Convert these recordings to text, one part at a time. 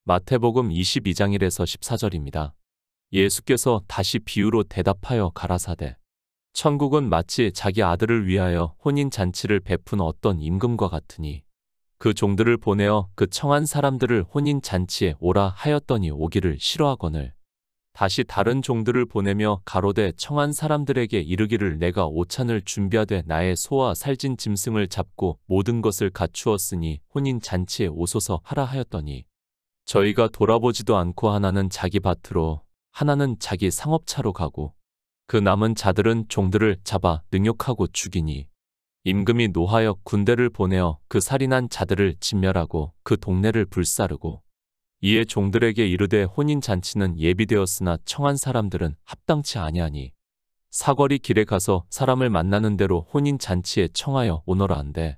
마태복음 22장 1에서 14절입니다. 예수께서 다시 비유로 대답하여 가라사대 천국은 마치 자기 아들을 위하여 혼인잔치를 베푼 어떤 임금과 같으니 그 종들을 보내어 그 청한 사람들을 혼인잔치에 오라 하였더니 오기를 싫어하거늘 다시 다른 종들을 보내며 가로되 청한 사람들에게 이르기를 내가 오찬을 준비하되 나의 소와 살진 짐승을 잡고 모든 것을 갖추었으니 혼인잔치에 오소서 하라 하였더니 저희가 돌아보지도 않고 하나는 자기 밭으로 하나는 자기 상업차로 가고 그 남은 자들은 종들을 잡아 능욕하고 죽이니 임금이 노하여 군대를 보내어 그 살인한 자들을 진멸하고 그 동네를 불사르고 이에 종들에게 이르되 혼인잔치는 예비되었으나 청한 사람들은 합당치 아니하니 사거리 길에 가서 사람을 만나는 대로 혼인잔치에 청하여 오너라 한대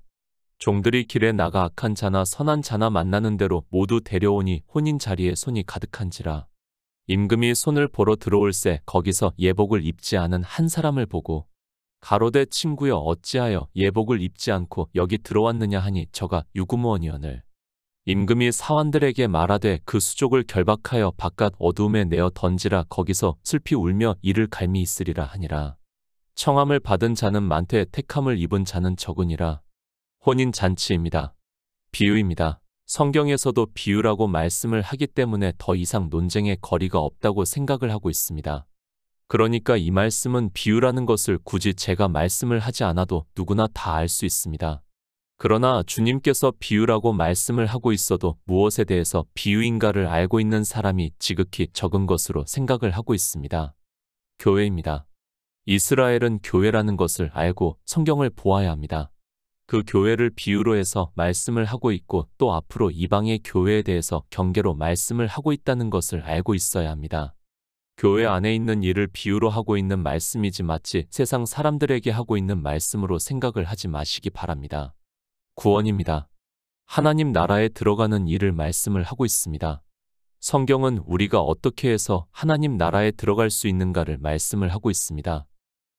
종들이 길에 나가 악한 자나 선한 자나 만나는 대로 모두 데려오니 혼인자리에 손이 가득한지라 임금이 손을 보러 들어올새 거기서 예복을 입지 않은 한 사람을 보고 가로되 친구여 어찌하여 예복을 입지 않고 여기 들어왔느냐 하니 저가 유구무원이오늘 임금이 사환들에게 말하되 그 수족을 결박하여 바깥 어두움에 내어 던지라 거기서 슬피 울며 이를 갈미 있으리라 하니라. 청함을 받은 자는 많되 택함을 입은 자는 적으니라. 혼인잔치입니다. 비유입니다. 성경에서도 비유라고 말씀을 하기 때문에 더 이상 논쟁의 거리가 없다고 생각을 하고 있습니다. 그러니까 이 말씀은 비유라는 것을 굳이 제가 말씀을 하지 않아도 누구나 다 알 수 있습니다. 그러나 주님께서 비유라고 말씀을 하고 있어도 무엇에 대해서 비유인가를 알고 있는 사람이 지극히 적은 것으로 생각을 하고 있습니다. 교회입니다. 이스라엘은 교회라는 것을 알고 성경을 보아야 합니다. 그 교회를 비유로 해서 말씀을 하고 있고 또 앞으로 이방의 교회에 대해서 경계로 말씀을 하고 있다는 것을 알고 있어야 합니다. 교회 안에 있는 일을 비유로 하고 있는 말씀이지 마치 세상 사람들에게 하고 있는 말씀으로 생각을 하지 마시기 바랍니다. 구원입니다. 하나님 나라에 들어가는 일을 말씀을 하고 있습니다. 성경은 우리가 어떻게 해서 하나님 나라에 들어갈 수 있는가를 말씀을 하고 있습니다.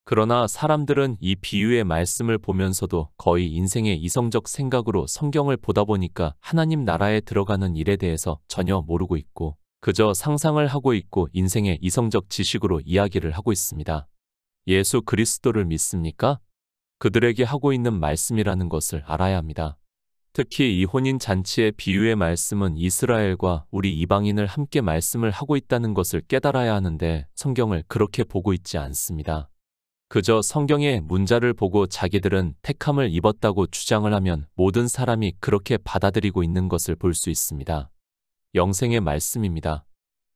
그러나 사람들은 이 비유의 말씀을 보면서도 거의 인생의 이성적 생각으로 성경을 보다 보니까 하나님 나라에 들어가는 일에 대해서 전혀 모르고 있고 그저 상상을 하고 있고 인생의 이성적 지식으로 이야기를 하고 있습니다. 예수 그리스도를 믿습니까? 그들에게 하고 있는 말씀이라는 것을 알아야 합니다. 특히 이 혼인잔치의 비유의 말씀은 이스라엘과 우리 이방인을 함께 말씀을 하고 있다는 것을 깨달아야 하는데 성경을 그렇게 보고 있지 않습니다. 그저 성경의 문자를 보고 자기들은 택함을 입었다고 주장을 하면 모든 사람이 그렇게 받아들이고 있는 것을 볼 수 있습니다. 영생의 말씀입니다.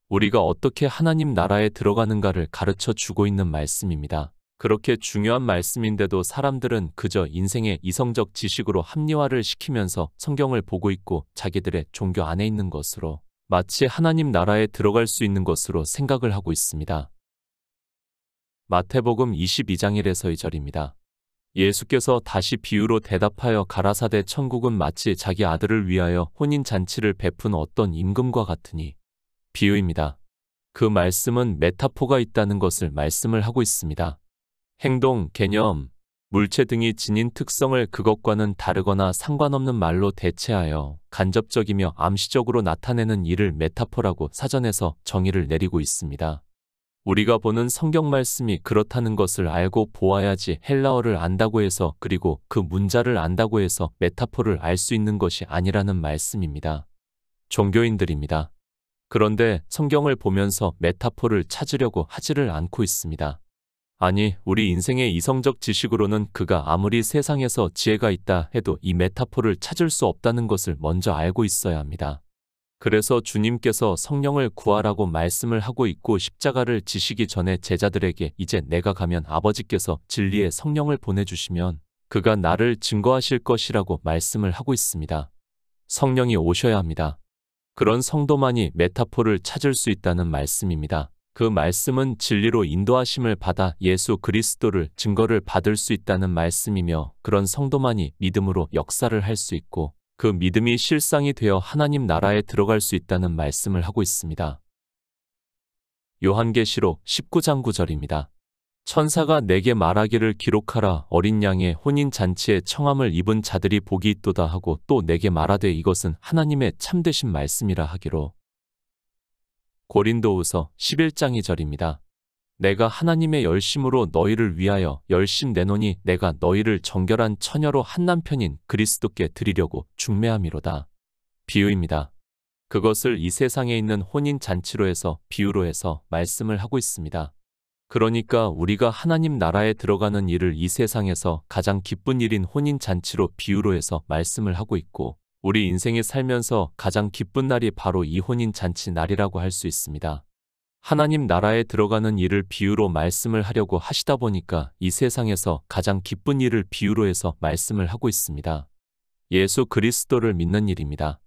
우리가 어떻게 하나님 나라에 들어가는가를 가르쳐 주고 있는 말씀입니다. 그렇게 중요한 말씀인데도 사람들은 그저 인생의 이성적 지식으로 합리화를 시키면서 성경을 보고 있고 자기들의 종교 안에 있는 것으로 마치 하나님 나라에 들어갈 수 있는 것으로 생각을 하고 있습니다. 마태복음 22장 1에서 2절입니다. 예수께서 다시 비유로 대답하여 가라사대 천국은 마치 자기 아들을 위하여 혼인잔치를 베푼 어떤 임금과 같으니 비유입니다. 그 말씀은 메타포가 있다는 것을 말씀을 하고 있습니다. 행동, 개념, 물체 등이 지닌 특성을 그것과는 다르거나 상관없는 말로 대체하여 간접적이며 암시적으로 나타내는 일을 메타포라고 사전에서 정의를 내리고 있습니다. 우리가 보는 성경 말씀이 그렇다는 것을 알고 보아야지 헬라어를 안다고 해서 그리고 그 문자를 안다고 해서 메타포를 알 수 있는 것이 아니라는 말씀입니다. 종교인들입니다. 그런데 성경을 보면서 메타포를 찾으려고 하지를 않고 있습니다. 아니, 우리 인생의 이성적 지식으로는 그가 아무리 세상에서 지혜가 있다 해도 이 메타포를 찾을 수 없다는 것을 먼저 알고 있어야 합니다. 그래서 주님께서 성령을 구하라고 말씀을 하고 있고 십자가를 지시기 전에 제자들에게 이제 내가 가면 아버지께서 진리의 성령을 보내주시면 그가 나를 증거하실 것이라고 말씀을 하고 있습니다. 성령이 오셔야 합니다. 그런 성도만이 메타포를 찾을 수 있다는 말씀입니다. 그 말씀은 진리로 인도하심을 받아 예수 그리스도를 증거를 받을 수 있다는 말씀이며 그런 성도만이 믿음으로 역사를 할 수 있고 그 믿음이 실상이 되어 하나님 나라에 들어갈 수 있다는 말씀을 하고 있습니다. 요한계시록 19장 9절입니다. 천사가 내게 말하기를 기록하라 어린 양의 혼인잔치에 청함을 입은 자들이 복이 있도다 하고 또 내게 말하되 이것은 하나님의 참되신 말씀이라 하기로 고린도후서 11장 2절입니다. 내가 하나님의 열심으로 너희를 위하여 열심 내노니 내가 너희를 정결한 처녀로 한 남편인 그리스도께 드리려고 중매함이로다. 비유입니다. 그것을 이 세상에 있는 혼인 잔치로 해서 비유로 해서 말씀을 하고 있습니다. 그러니까 우리가 하나님 나라에 들어가는 일을 이 세상에서 가장 기쁜 일인 혼인 잔치로 비유로 해서 말씀을 하고 있고, 우리 인생에 살면서 가장 기쁜 날이 바로 이 혼인 잔치 날이라고 할 수 있습니다. 하나님 나라에 들어가는 일을 비유로 말씀을 하려고 하시다 보니까 이 세상에서 가장 기쁜 일을 비유로 해서 말씀을 하고 있습니다. 예수 그리스도를 믿는 일입니다.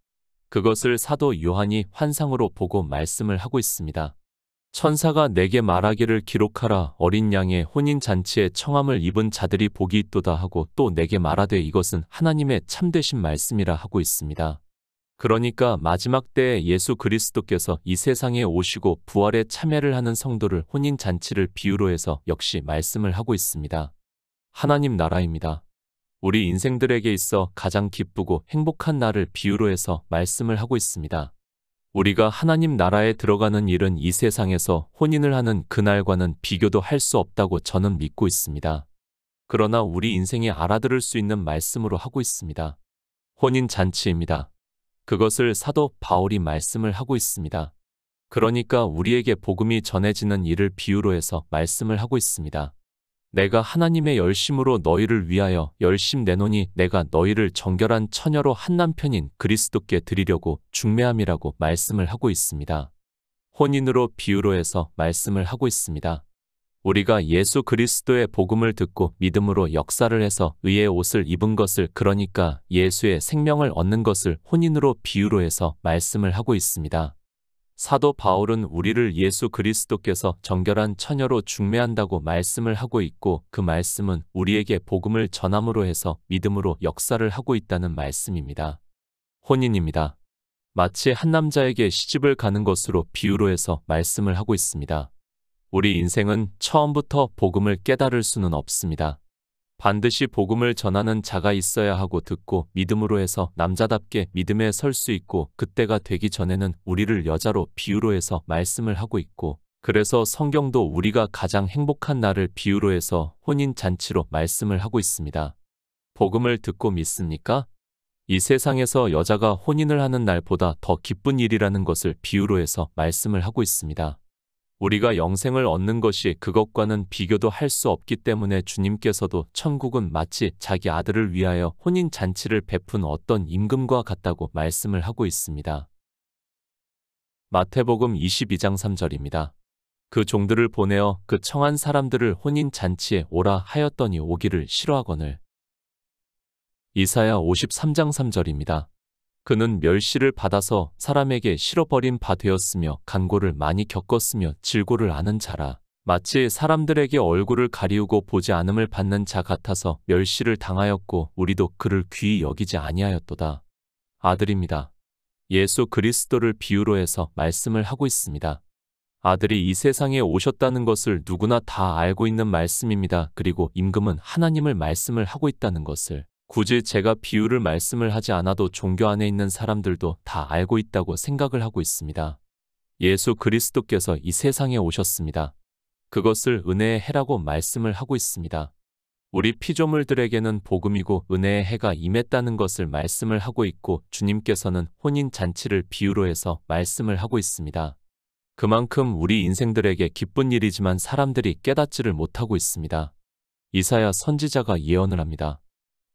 그것을 사도 요한이 환상으로 보고 말씀을 하고 있습니다. 천사가 내게 말하기를 기록하라. 어린 양의 혼인잔치에 청함을 입은 자들이 복이 있도다 하고 또 내게 말하되 이것은 하나님의 참되신 말씀이라 하고 있습니다. 그러니까 마지막 때에 예수 그리스도께서 이 세상에 오시고 부활에 참여를 하는 성도를 혼인잔치를 비유로 해서 역시 말씀을 하고 있습니다. 하나님 나라입니다. 우리 인생들에게 있어 가장 기쁘고 행복한 날을 비유로 해서 말씀을 하고 있습니다. 우리가 하나님 나라에 들어가는 일은 이 세상에서 혼인을 하는 그날과는 비교도 할 수 없다고 저는 믿고 있습니다. 그러나 우리 인생이 알아들을 수 있는 말씀으로 하고 있습니다. 혼인잔치입니다. 그것을 사도 바울이 말씀을 하고 있습니다. 그러니까 우리에게 복음이 전해지는 일을 비유로 해서 말씀을 하고 있습니다. 내가 하나님의 열심으로 너희를 위하여 열심 내노니 내가 너희를 정결한 처녀로 한 남편인 그리스도께 드리려고 중매함이라고 말씀을 하고 있습니다. 혼인으로 비유로 해서 말씀을 하고 있습니다. 우리가 예수 그리스도의 복음을 듣고 믿음으로 역사를 해서 의의 옷을 입은 것을, 그러니까 예수의 생명을 얻는 것을 혼인으로 비유로 해서 말씀을 하고 있습니다. 사도 바울은 우리를 예수 그리스도께서 정결한 처녀로 중매한다고 말씀을 하고 있고, 그 말씀은 우리에게 복음을 전함으로 해서 믿음으로 역사를 하고 있다는 말씀입니다. 혼인입니다. 마치 한 남자에게 시집을 가는 것으로 비유로 해서 말씀을 하고 있습니다. 우리 인생은 처음부터 복음을 깨달을 수는 없습니다. 반드시 복음을 전하는 자가 있어야 하고 듣고 믿음으로 해서 남자답게 믿음에 설 수 있고, 그때가 되기 전에는 우리를 여자로 비유로 해서 말씀을 하고 있고, 그래서 성경도 우리가 가장 행복한 날을 비유로 해서 혼인잔치로 말씀을 하고 있습니다. 복음을 듣고 믿습니까? 이 세상에서 여자가 혼인을 하는 날보다 더 기쁜 일이라는 것을 비유로 해서 말씀을 하고 있습니다. 우리가 영생을 얻는 것이 그것과는 비교도 할 수 없기 때문에 주님께서도 천국은 마치 자기 아들을 위하여 혼인잔치를 베푼 어떤 임금과 같다고 말씀을 하고 있습니다. 마태복음 22장 3절입니다. 그 종들을 보내어 그 청한 사람들을 혼인잔치에 오라 하였더니 오기를 싫어하거늘. 이사야 53장 3절입니다. 그는 멸시를 받아서 사람에게 실어버린 바 되었으며 간고를 많이 겪었으며 질고를 아는 자라. 마치 사람들에게 얼굴을 가리우고 보지 않음을 받는 자 같아서 멸시를 당하였고 우리도 그를 귀히 여기지 아니하였도다. 아들입니다. 예수 그리스도를 비유로 해서 말씀을 하고 있습니다. 아들이 이 세상에 오셨다는 것을 누구나 다 알고 있는 말씀입니다. 그리고 임금은 하나님을 말씀을 하고 있다는 것을 굳이 제가 비유를 말씀을 하지 않아도 종교 안에 있는 사람들도 다 알고 있다고 생각을 하고 있습니다. 예수 그리스도께서 이 세상에 오셨습니다. 그것을 은혜의 해라고 말씀을 하고 있습니다. 우리 피조물들에게는 복음이고 은혜의 해가 임했다는 것을 말씀을 하고 있고, 주님께서는 혼인잔치를 비유로 해서 말씀을 하고 있습니다. 그만큼 우리 인생들에게 기쁜 일이지만 사람들이 깨닫지를 못하고 있습니다. 이사야 선지자가 예언을 합니다.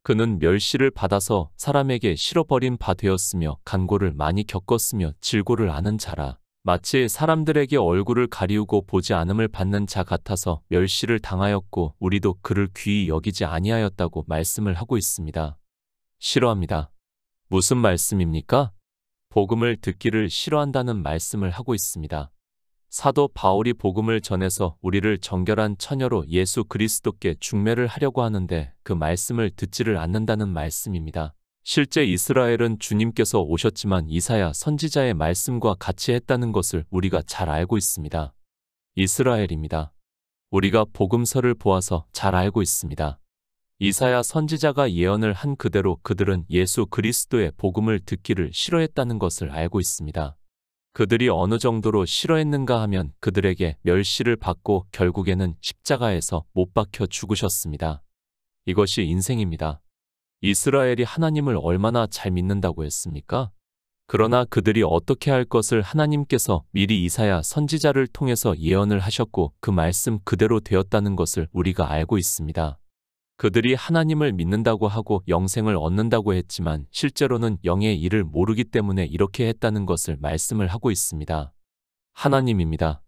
그는 멸시를 받아서 사람에게 실어버린 바 되었으며 간고를 많이 겪었으며 질고를 아는 자라. 마치 사람들에게 얼굴을 가리우고 보지 않음을 받는 자 같아서 멸시를 당하였고 우리도 그를 귀히 여기지 아니하였다고 말씀을 하고 있습니다. 싫어합니다. 무슨 말씀입니까? 복음을 듣기를 싫어한다는 말씀을 하고 있습니다. 사도 바울이 복음을 전해서 우리를 정결한 처녀로 예수 그리스도께 중매를 하려고 하는데 그 말씀을 듣지를 않는다는 말씀입니다. 실제 이스라엘은 주님께서 오셨지만 이사야 선지자의 말씀과 같이 했다는 것을 우리가 잘 알고 있습니다. 이스라엘입니다. 우리가 복음서를 보아서 잘 알고 있습니다. 이사야 선지자가 예언을 한 그대로 그들은 예수 그리스도의 복음을 듣기를 싫어했다는 것을 알고 있습니다. 그들이 어느 정도로 싫어했는가 하면 그들에게 멸시를 받고 결국에는 십자가에서 못 박혀 죽으셨습니다. 이것이 인생입니다. 이스라엘이 하나님을 얼마나 잘 믿는다고 했습니까? 그러나 그들이 어떻게 할 것을 하나님께서 미리 이사야 선지자를 통해서 예언을 하셨고 그 말씀 그대로 되었다는 것을 우리가 알고 있습니다. 그들이 하나님을 믿는다고 하고 영생을 얻는다고 했지만 실제로는 영의 일을 모르기 때문에 이렇게 했다는 것을 말씀을 하고 있습니다. 하나님입니다.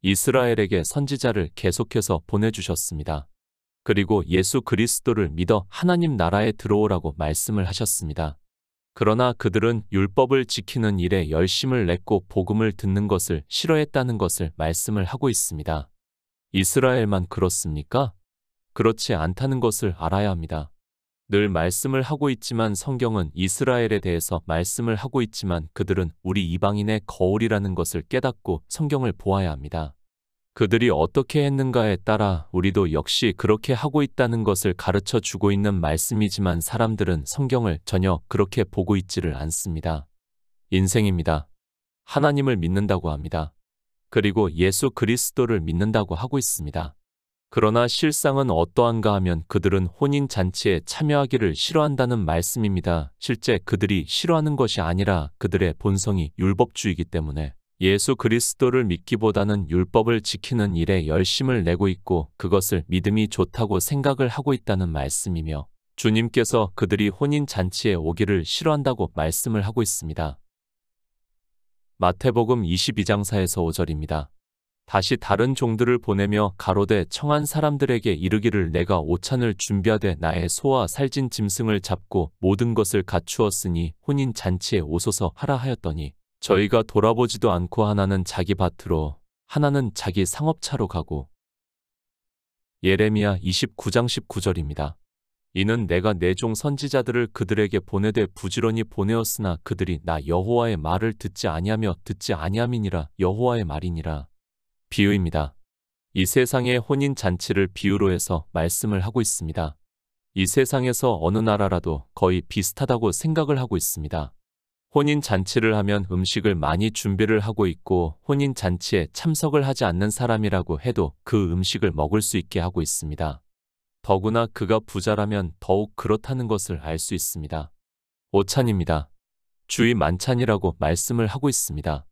이스라엘에게 선지자를 계속해서 보내주셨습니다. 그리고 예수 그리스도를 믿어 하나님 나라에 들어오라고 말씀을 하셨습니다. 그러나 그들은 율법을 지키는 일에 열심을 냈고 복음을 듣는 것을 싫어했다는 것을 말씀을 하고 있습니다. 이스라엘만 그렇습니까? 그렇지 않다는 것을 알아야 합니다. 늘 말씀을 하고 있지만 성경은 이스라엘에 대해서 말씀을 하고 있지만 그들은 우리 이방인의 거울이라는 것을 깨닫고 성경을 보아야 합니다. 그들이 어떻게 했는가에 따라 우리도 역시 그렇게 하고 있다는 것을 가르쳐 주고 있는 말씀이지만 사람들은 성경을 전혀 그렇게 보고 있지를 않습니다. 인생입니다. 하나님을 믿는다고 합니다. 그리고 예수 그리스도를 믿는다고 하고 있습니다. 그러나 실상은 어떠한가 하면 그들은 혼인잔치에 참여하기를 싫어한다는 말씀입니다. 실제 그들이 싫어하는 것이 아니라 그들의 본성이 율법주의이기 때문에 예수 그리스도를 믿기보다는 율법을 지키는 일에 열심을 내고 있고 그것을 믿음이 좋다고 생각을 하고 있다는 말씀이며 주님께서 그들이 혼인잔치에 오기를 싫어한다고 말씀을 하고 있습니다. 마태복음 22장 4에서 5절입니다. 다시 다른 종들을 보내며 가로되 청한 사람들에게 이르기를 내가 오찬을 준비하되 나의 소와 살진 짐승을 잡고 모든 것을 갖추었으니 혼인 잔치에 오소서 하라 하였더니 저희가 돌아보지도 않고 하나는 자기 밭으로 하나는 자기 상업차로 가고. 예레미야 29장 19절입니다. 이는 내가 내 종 선지자들을 그들에게 보내되 부지런히 보내었으나 그들이 나 여호와의 말을 듣지 아니하며 듣지 아니함이니라. 여호와의 말이니라. 비유입니다. 이 세상의 혼인잔치를 비유로 해서 말씀을 하고 있습니다. 이 세상에서 어느 나라라도 거의 비슷하다고 생각을 하고 있습니다. 혼인잔치를 하면 음식을 많이 준비를 하고 있고 혼인잔치에 참석을 하지 않는 사람이라고 해도 그 음식을 먹을 수 있게 하고 있습니다. 더구나 그가 부자라면 더욱 그렇다는 것을 알 수 있습니다. 오찬입니다. 주의 만찬이라고 말씀을 하고 있습니다.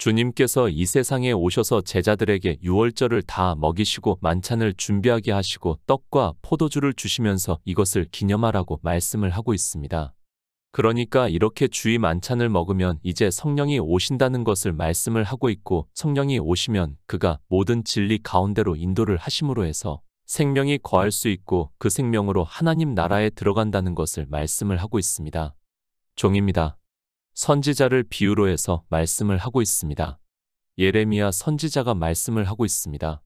주님께서 이 세상에 오셔서 제자들에게 유월절을 다 먹이시고 만찬을 준비하게 하시고 떡과 포도주를 주시면서 이것을 기념하라고 말씀을 하고 있습니다. 그러니까 이렇게 주의 만찬을 먹으면 이제 성령이 오신다는 것을 말씀을 하고 있고 성령이 오시면 그가 모든 진리 가운데로 인도를 하심으로 해서 생명이 거할 수 있고 그 생명으로 하나님 나라에 들어간다는 것을 말씀을 하고 있습니다. 종입니다. 선지자를 비유로 해서 말씀을 하고 있습니다. 예레미야 선지자가 말씀을 하고 있습니다.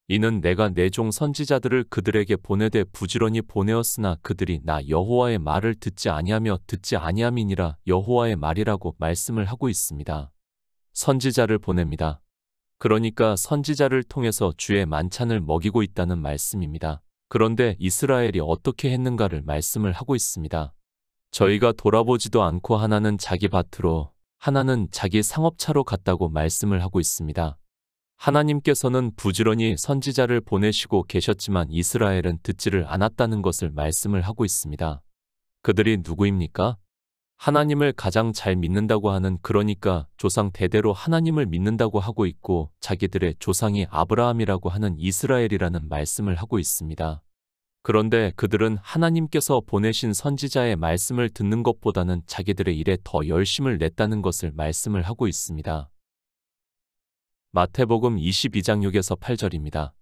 이는 내가 내 종 선지자들을 그들에게 보내되 부지런히 보내었으나 그들이 나 여호와의 말을 듣지 아니하며 듣지 아니함이니라. 여호와의 말이라고 말씀을 하고 있습니다. 선지자를 보냅니다. 그러니까 선지자를 통해서 주의 만찬을 먹이고 있다는 말씀입니다. 그런데 이스라엘이 어떻게 했는가를 말씀을 하고 있습니다. 저희가 돌아보지도 않고 하나는 자기 밭으로 하나는 자기 상업차로 갔다고 말씀을 하고 있습니다. 하나님께서는 부지런히 선지자를 보내시고 계셨지만 이스라엘은 듣지를 않았다는 것을 말씀을 하고 있습니다. 그들이 누구입니까? 하나님을 가장 잘 믿는다고 하는 그러니까 조상 대대로 하나님을 믿는다고 하고 있고 자기들의 조상이 아브라함이라고 하는 이스라엘이라는 말씀을 하고 있습니다. 그런데 그들은 하나님께서 보내신 선지자의 말씀을 듣는 것보다는 자기들의 일에 더 열심을 냈다는 것을 말씀을 하고 있습니다. 마태복음 22장 6에서 8절입니다.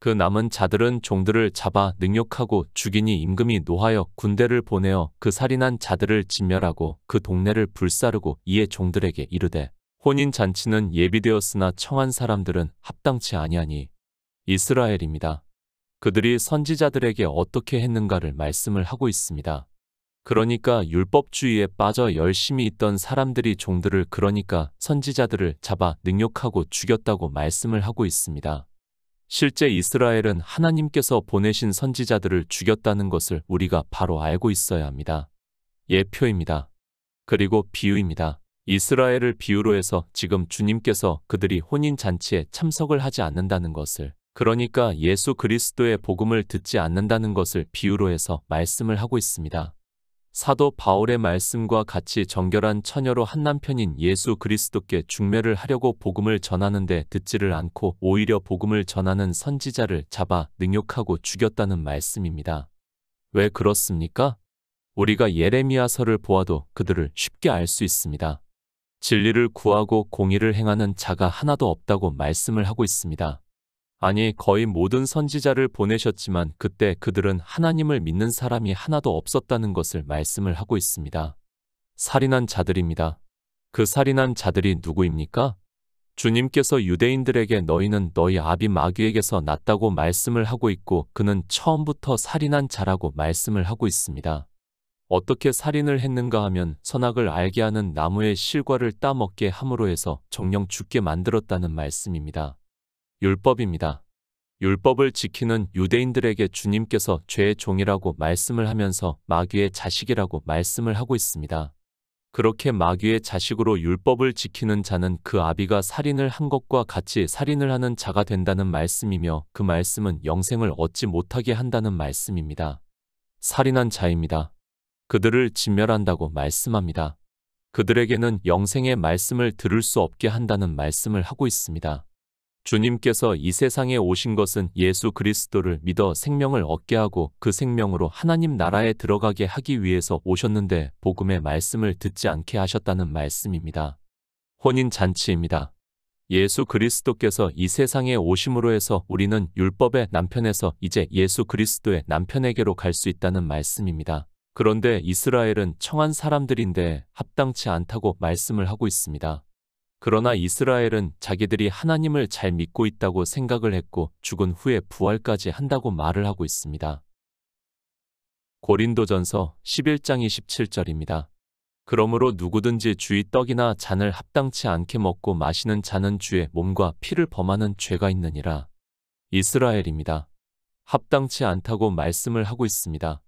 그 남은 자들은 종들을 잡아 능욕하고 죽이니 임금이 노하여 군대를 보내어 그 살인한 자들을 진멸하고 그 동네를 불사르고 이에 종들에게 이르되 혼인잔치는 예비되었으나 청한 사람들은 합당치 아니하니. 이스라엘입니다. 그들이 선지자들에게 어떻게 했는가를 말씀을 하고 있습니다. 그러니까 율법주의에 빠져 열심히 있던 사람들이 종들을 그러니까 선지자들을 잡아 능욕하고 죽였다고 말씀을 하고 있습니다. 실제 이스라엘은 하나님께서 보내신 선지자들을 죽였다는 것을 우리가 바로 알고 있어야 합니다. 예표입니다. 그리고 비유입니다. 이스라엘을 비유로 해서 지금 주님께서 그들이 혼인잔치에 참석을 하지 않는다는 것을, 그러니까 예수 그리스도의 복음을 듣지 않는다는 것을 비유로 해서 말씀을 하고 있습니다. 사도 바울의 말씀과 같이 정결한 처녀로 한 남편인 예수 그리스도께 중매를 하려고 복음을 전하는데 듣지를 않고 오히려 복음을 전하는 선지자를 잡아 능욕하고 죽였다는 말씀입니다. 왜 그렇습니까? 우리가 예레미야서를 보아도 그들을 쉽게 알 수 있습니다. 진리를 구하고 공의를 행하는 자가 하나도 없다고 말씀을 하고 있습니다. 아니, 거의 모든 선지자를 보내셨지만 그때 그들은 하나님을 믿는 사람이 하나도 없었다는 것을 말씀을 하고 있습니다. 살인한 자들입니다. 그 살인한 자들이 누구입니까? 주님께서 유대인들에게 너희는 너희 아비 마귀에게서 났다고 말씀을 하고 있고 그는 처음부터 살인한 자라고 말씀을 하고 있습니다. 어떻게 살인을 했는가 하면 선악을 알게 하는 나무의 실과를 따먹게 함으로 해서 정령 죽게 만들었다는 말씀입니다. 율법입니다. 율법을 지키는 유대인들에게 주님께서 죄의 종이라고 말씀을 하면서 마귀의 자식이라고 말씀을 하고 있습니다. 그렇게 마귀의 자식으로 율법을 지키는 자는 그 아비가 살인을 한 것과 같이 살인을 하는 자가 된다는 말씀이며 그 말씀은 영생을 얻지 못하게 한다는 말씀입니다. 살인한 자입니다. 그들을 진멸한다고 말씀합니다. 그들에게는 영생의 말씀을 들을 수 없게 한다는 말씀을 하고 있습니다. 주님께서 이 세상에 오신 것은 예수 그리스도를 믿어 생명을 얻게 하고 그 생명으로 하나님 나라에 들어가게 하기 위해서 오셨는데 복음의 말씀을 듣지 않게 하셨다는 말씀입니다. 혼인잔치입니다. 예수 그리스도께서 이 세상에 오심으로 해서 우리는 율법의 남편에서 이제 예수 그리스도의 남편에게로 갈 수 있다는 말씀입니다. 그런데 이스라엘은 청한 사람들인데 합당치 않다고 말씀을 하고 있습니다. 그러나 이스라엘은 자기들이 하나님을 잘 믿고 있다고 생각을 했고 죽은 후에 부활까지 한다고 말을 하고 있습니다. 고린도전서 11장 27절입니다. 그러므로 누구든지 주의 떡이나 잔을 합당치 않게 먹고 마시는 자는 주의 몸과 피를 범하는 죄가 있느니라. 이스라엘입니다. 합당치 않다고 말씀을 하고 있습니다.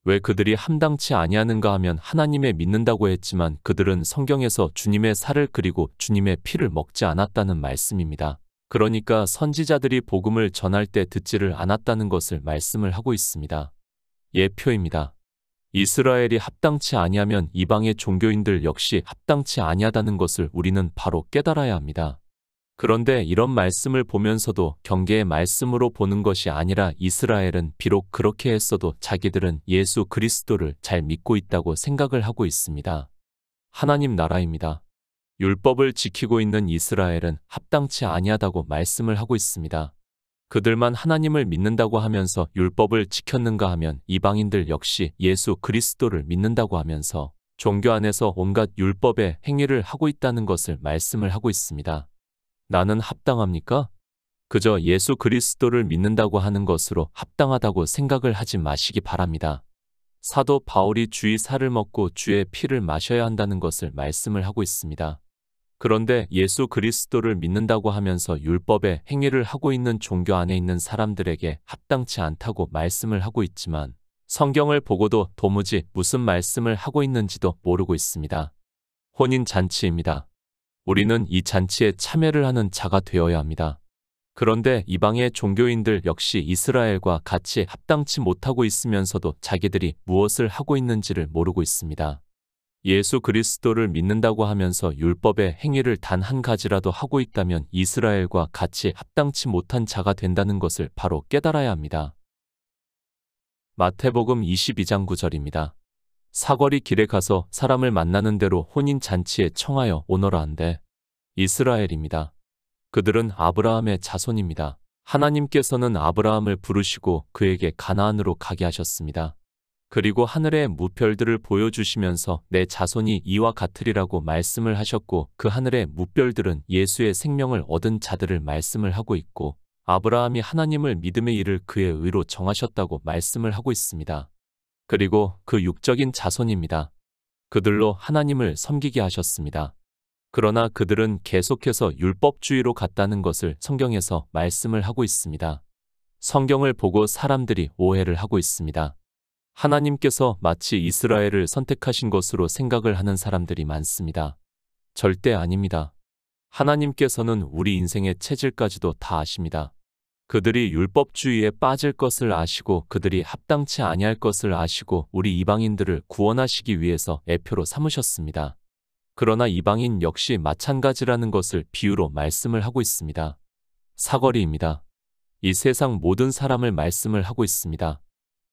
왜 그들이 합당치 아니하는가 하면 하나님의 믿는다고 했지만 그들은 성경에서 주님의 살을 그리고 주님의 피를 먹지 않았다는 말씀입니다. 그러니까 선지자들이 복음을 전할 때 듣지를 않았다는 것을 말씀을 하고 있습니다. 예표입니다. 이스라엘이 합당치 아니하면 이방의 종교인들 역시 합당치 아니하다는 것을 우리는 바로 깨달아야 합니다. 그런데 이런 말씀을 보면서도 경계의 말씀으로 보는 것이 아니라 이스라엘은 비록 그렇게 했어도 자기들은 예수 그리스도를 잘 믿고 있다고 생각을 하고 있습니다. 하나님 나라입니다. 율법을 지키고 있는 이스라엘은 합당치 아니하다고 말씀을 하고 있습니다. 그들만 하나님을 믿는다고 하면서 율법을 지켰는가 하면 이방인들 역시 예수 그리스도를 믿는다고 하면서 종교 안에서 온갖 율법의 행위를 하고 있다는 것을 말씀을 하고 있습니다. 나는 합당합니까? 그저 예수 그리스도를 믿는다고 하는 것으로 합당하다고 생각을 하지 마시기 바랍니다. 사도 바울이 주의 살을 먹고 주의 피를 마셔야 한다는 것을 말씀을 하고 있습니다. 그런데 예수 그리스도를 믿는다고 하면서 율법의 행위를 하고 있는 종교 안에 있는 사람들에게 합당치 않다고 말씀을 하고 있지만 성경을 보고도 도무지 무슨 말씀을 하고 있는지도 모르고 있습니다. 혼인잔치입니다. 우리는 이 잔치에 참여를 하는 자가 되어야 합니다. 그런데 이방의 종교인들 역시 이스라엘과 같이 합당치 못하고 있으면서도 자기들이 무엇을 하고 있는지를 모르고 있습니다. 예수 그리스도를 믿는다고 하면서 율법의 행위를 단 한 가지라도 하고 있다면 이스라엘과 같이 합당치 못한 자가 된다는 것을 바로 깨달아야 합니다. 마태복음 22장 9절입니다. 사거리 길에 가서 사람을 만나는 대로 혼인잔치에 청하여 오너라 한대. 이스라엘입니다. 그들은 아브라함의 자손입니다. 하나님께서는 아브라함을 부르시고 그에게 가나안으로 가게 하셨습니다. 그리고 하늘의 무별들을 보여주시면서 내 자손이 이와 같으리라고 말씀을 하셨고 그 하늘의 무별들은 예수의 생명을 얻은 자들을 말씀을 하고 있고 아브라함이 하나님을 믿음의 일을 그의 의로 정하셨다고 말씀을 하고 있습니다. 그리고 그 육적인 자손입니다. 그들로 하나님을 섬기게 하셨습니다. 그러나 그들은 계속해서 율법주의로 갔다는 것을 성경에서 말씀을 하고 있습니다. 성경을 보고 사람들이 오해를 하고 있습니다. 하나님께서 마치 이스라엘을 선택하신 것으로 생각을 하는 사람들이 많습니다. 절대 아닙니다. 하나님께서는 우리 인생의 체질까지도 다 아십니다. 그들이 율법주의에 빠질 것을 아시고 그들이 합당치 아니할 것을 아시고 우리 이방인들을 구원하시기 위해서 애표로 삼으셨습니다. 그러나 이방인 역시 마찬가지라는 것을 비유로 말씀을 하고 있습니다. 사거리입니다. 이 세상 모든 사람을 말씀을 하고 있습니다.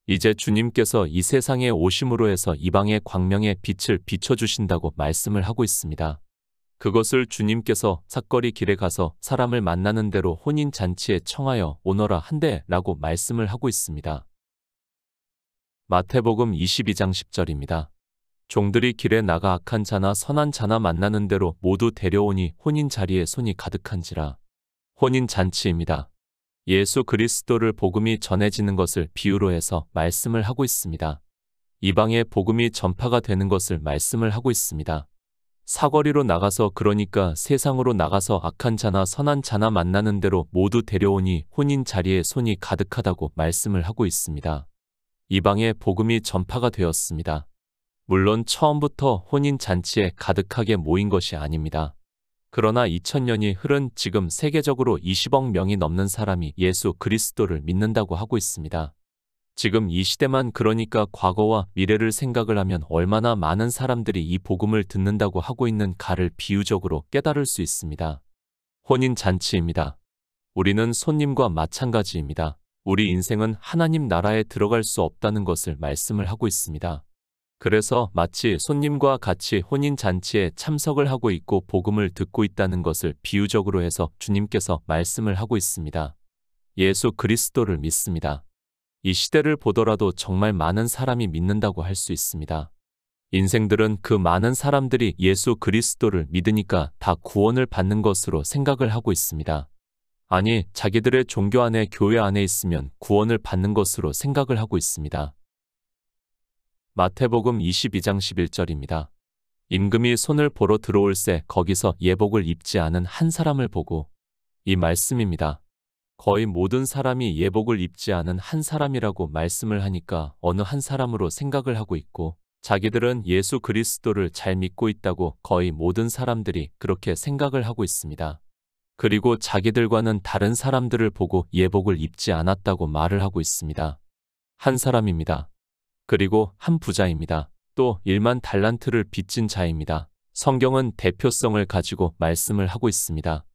이제 주님께서 이 세상에 오심으로 해서 이방의 광명의 빛을 비춰주신다고 말씀을 하고 있습니다. 그것을 주님께서 삿거리 길에 가서 사람을 만나는 대로 혼인잔치에 청하여 오너라 한대라고 말씀을 하고 있습니다. 마태복음 22장 10절입니다. 종들이 길에 나가 악한 자나 선한 자나 만나는 대로 모두 데려오니 혼인 자리에 손이 가득한지라. 혼인잔치입니다. 예수 그리스도를 복음이 전해지는 것을 비유로 해서 말씀을 하고 있습니다. 이방의 복음이 전파가 되는 것을 말씀을 하고 있습니다. 사거리로 나가서 그러니까 세상으로 나가서 악한 자나 선한 자나 만나는 대로 모두 데려오니 혼인 자리에 손이 가득하다고 말씀을 하고 있습니다. 이방의 복음이 전파가 되었습니다. 물론 처음부터 혼인 잔치에 가득하게 모인 것이 아닙니다. 그러나 2000년이 흐른 지금 세계적으로 20억 명이 넘는 사람이 예수 그리스도를 믿는다고 하고 있습니다. 지금 이 시대만 그러니까 과거와 미래를 생각을 하면 얼마나 많은 사람들이 이 복음을 듣는다고 하고 있는가를 비유적으로 깨달을 수 있습니다. 혼인잔치입니다. 우리는 손님과 마찬가지입니다. 우리 인생은 하나님 나라에 들어갈 수 없다는 것을 말씀을 하고 있습니다. 그래서 마치 손님과 같이 혼인잔치에 참석을 하고 있고 복음을 듣고 있다는 것을 비유적으로 해서 주님께서 말씀을 하고 있습니다. 예수 그리스도를 믿습니다. 이 시대를 보더라도 정말 많은 사람이 믿는다고 할 수 있습니다. 인생들은 그 많은 사람들이 예수 그리스도를 믿으니까 다 구원을 받는 것으로 생각을 하고 있습니다. 아니, 자기들의 종교 안에 교회 안에 있으면 구원을 받는 것으로 생각을 하고 있습니다. 마태복음 22장 11절입니다. 임금이 손을 보러 들어올새 거기서 예복을 입지 않은 한 사람을 보고, 이 말씀입니다. 거의 모든 사람이 예복을 입지 않은 한 사람이라고 말씀을 하니까 어느 한 사람으로 생각을 하고 있고, 자기들은 예수 그리스도를 잘 믿고 있다고 거의 모든 사람들이 그렇게 생각을 하고 있습니다. 그리고 자기들과는 다른 사람들을 보고 예복을 입지 않았다고 말을 하고 있습니다. 한 사람입니다. 그리고 한 부자입니다. 또 1만 달란트를 빚진 자입니다. 성경은 대표성을 가지고 말씀을 하고 있습니다.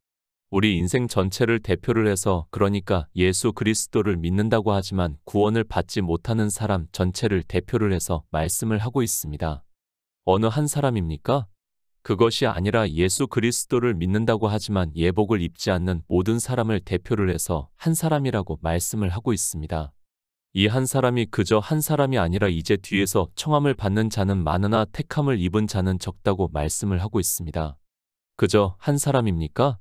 우리 인생 전체를 대표를 해서 그러니까 예수 그리스도를 믿는다고 하지만 구원을 받지 못하는 사람 전체를 대표를 해서 말씀을 하고 있습니다. 어느 한 사람입니까? 그것이 아니라 예수 그리스도를 믿는다고 하지만 예복을 입지 않는 모든 사람을 대표를 해서 한 사람이라고 말씀을 하고 있습니다. 이 한 사람이 그저 한 사람이 아니라 이제 뒤에서 청함을 받는 자는 많으나 택함을 입은 자는 적다고 말씀을 하고 있습니다. 그저 한 사람입니까?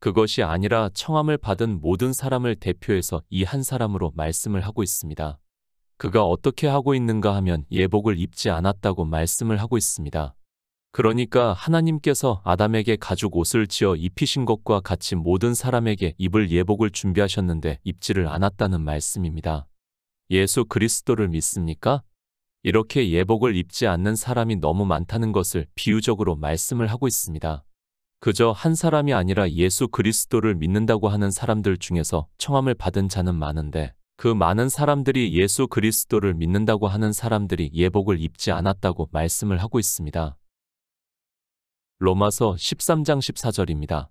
그것이 아니라 청함을 받은 모든 사람을 대표해서 이 한 사람으로 말씀을 하고 있습니다. 그가 어떻게 하고 있는가 하면 예복을 입지 않았다고 말씀을 하고 있습니다. 그러니까 하나님께서 아담에게 가죽 옷을 지어 입히신 것과 같이 모든 사람에게 입을 예복을 준비하셨는데 입지를 않았다는 말씀입니다. 예수 그리스도를 믿습니까? 이렇게 예복을 입지 않는 사람이 너무 많다는 것을 비유적으로 말씀을 하고 있습니다. 그저 한 사람이 아니라 예수 그리스도를 믿는다고 하는 사람들 중에서 청함을 받은 자는 많은데 그 많은 사람들이 예수 그리스도를 믿는다고 하는 사람들이 예복을 입지 않았다고 말씀을 하고 있습니다. 로마서 13장 14절입니다.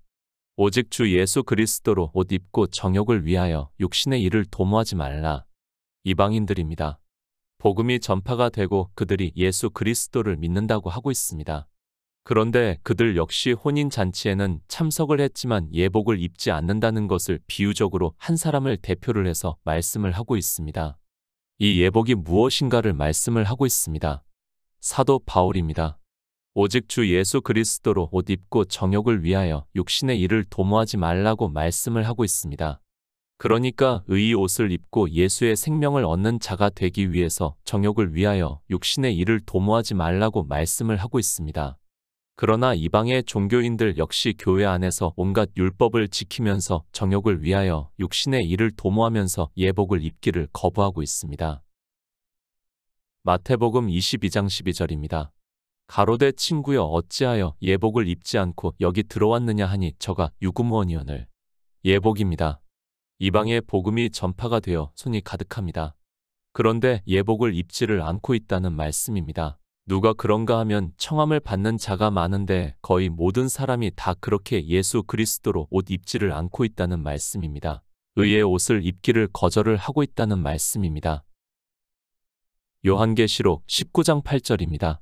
오직 주 예수 그리스도로 옷 입고 정욕을 위하여 육신의 일을 도모하지 말라. 이방인들입니다. 복음이 전파가 되고 그들이 예수 그리스도를 믿는다고 하고 있습니다. 그런데 그들 역시 혼인잔치에는 참석을 했지만 예복을 입지 않는다는 것을 비유적으로 한 사람을 대표를 해서 말씀을 하고 있습니다. 이 예복이 무엇인가를 말씀을 하고 있습니다. 사도 바울입니다. 오직 주 예수 그리스도로 옷 입고 정욕을 위하여 육신의 일을 도모하지 말라고 말씀을 하고 있습니다. 그러니까 의의 옷을 입고 예수의 생명을 얻는 자가 되기 위해서 정욕을 위하여 육신의 일을 도모하지 말라고 말씀을 하고 있습니다. 그러나 이방의 종교인들 역시 교회 안에서 온갖 율법을 지키면서 정욕을 위하여 육신의 일을 도모하면서 예복을 입기를 거부하고 있습니다. 마태복음 22장 12절입니다. 가로되 친구여 어찌하여 예복을 입지 않고 여기 들어왔느냐 하니 저가 유구무원이오늘. 예복입니다. 이방의 복음이 전파가 되어 손이 가득합니다. 그런데 예복을 입지를 않고 있다는 말씀입니다. 누가 그런가 하면 청함을 받는 자가 많은데 거의 모든 사람이 다 그렇게 예수 그리스도로 옷 입지를 않고 있다는 말씀입니다. 의의 옷을 입기를 거절을 하고 있다는 말씀입니다. 요한계시록 19장 8절입니다.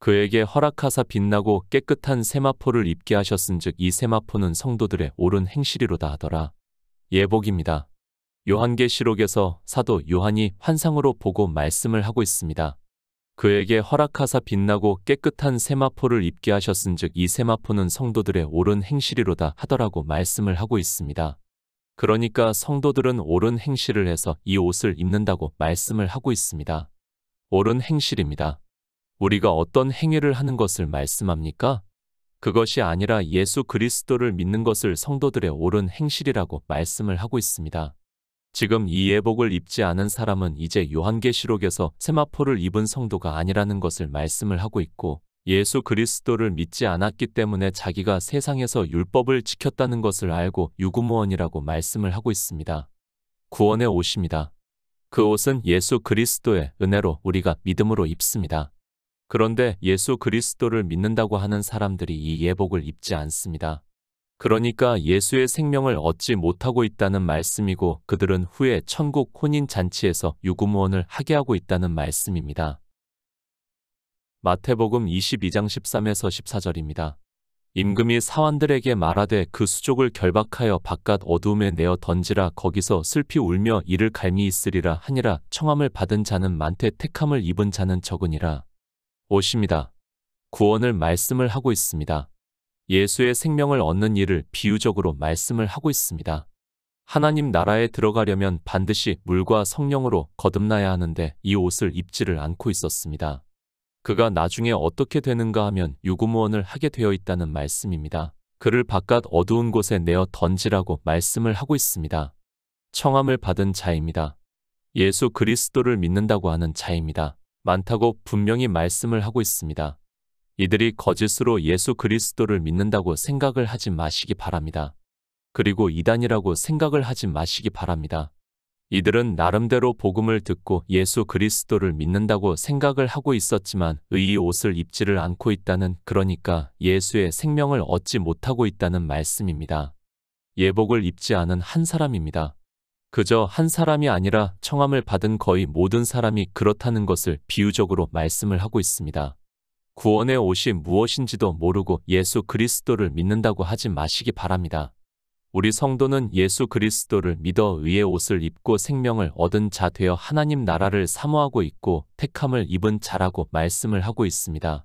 그에게 허락하사 빛나고 깨끗한 세마포를 입게 하셨은즉 이 세마포는 성도들의 옳은 행실이로다 하더라. 예복입니다. 요한계시록에서 사도 요한이 환상으로 보고 말씀을 하고 있습니다. 그에게 허락하사 빛나고 깨끗한 세마포를 입게 하셨은즉 이 세마포는 성도들의 옳은 행실이로다 하더라고 말씀을 하고 있습니다. 그러니까 성도들은 옳은 행실을 해서 이 옷을 입는다고 말씀을 하고 있습니다. 옳은 행실입니다. 우리가 어떤 행위를 하는 것을 말씀합니까? 그것이 아니라 예수 그리스도를 믿는 것을 성도들의 옳은 행실이라고 말씀을 하고 있습니다. 지금 이 예복을 입지 않은 사람은 이제 요한계시록에서 세마포를 입은 성도가 아니라는 것을 말씀을 하고 있고 예수 그리스도를 믿지 않았기 때문에 자기가 세상에서 율법을 지켰다는 것을 알고 유구무원이라고 말씀을 하고 있습니다. 구원의 옷입니다. 그 옷은 예수 그리스도의 은혜로 우리가 믿음으로 입습니다. 그런데 예수 그리스도를 믿는다고 하는 사람들이 이 예복을 입지 않습니다. 그러니까 예수의 생명을 얻지 못하고 있다는 말씀이고 그들은 후에 천국 혼인잔치에서 유구무원을 하게 하고 있다는 말씀입니다. 마태복음 22장 13에서 14절입니다. 임금이 사환들에게 말하되 그 수족을 결박하여 바깥 어두움에 내어 던지라 거기서 슬피 울며 이를 갈미 있으리라 하니라 청함을 받은 자는 많되 택함을 입은 자는 적으니라. 옷입니다. 구원을 말씀을 하고 있습니다. 예수의 생명을 얻는 일을 비유적으로 말씀을 하고 있습니다. 하나님 나라에 들어가려면 반드시 물과 성령으로 거듭나야 하는데 이 옷을 입지를 않고 있었습니다. 그가 나중에 어떻게 되는가 하면 유구무원을 하게 되어 있다는 말씀입니다. 그를 바깥 어두운 곳에 내어 던지라고 말씀을 하고 있습니다. 청함을 받은 자입니다. 예수 그리스도를 믿는다고 하는 자입니다. 많다고 분명히 말씀을 하고 있습니다. 이들이 거짓으로 예수 그리스도를 믿는다고 생각을 하지 마시기 바랍니다. 그리고 이단이라고 생각을 하지 마시기 바랍니다. 이들은 나름대로 복음을 듣고 예수 그리스도를 믿는다고 생각을 하고 있었지만 의의 옷을 입지를 않고 있다는 그러니까 예수의 생명을 얻지 못하고 있다는 말씀입니다. 예복을 입지 않은 한 사람입니다. 그저 한 사람이 아니라 청함을 받은 거의 모든 사람이 그렇다는 것을 비유적으로 말씀을 하고 있습니다. 구원의 옷이 무엇인지도 모르고 예수 그리스도를 믿는다고 하지 마시기 바랍니다. 우리 성도는 예수 그리스도를 믿어 의의 옷을 입고 생명을 얻은 자 되어 하나님 나라를 사모하고 있고 택함을 입은 자라고 말씀을 하고 있습니다.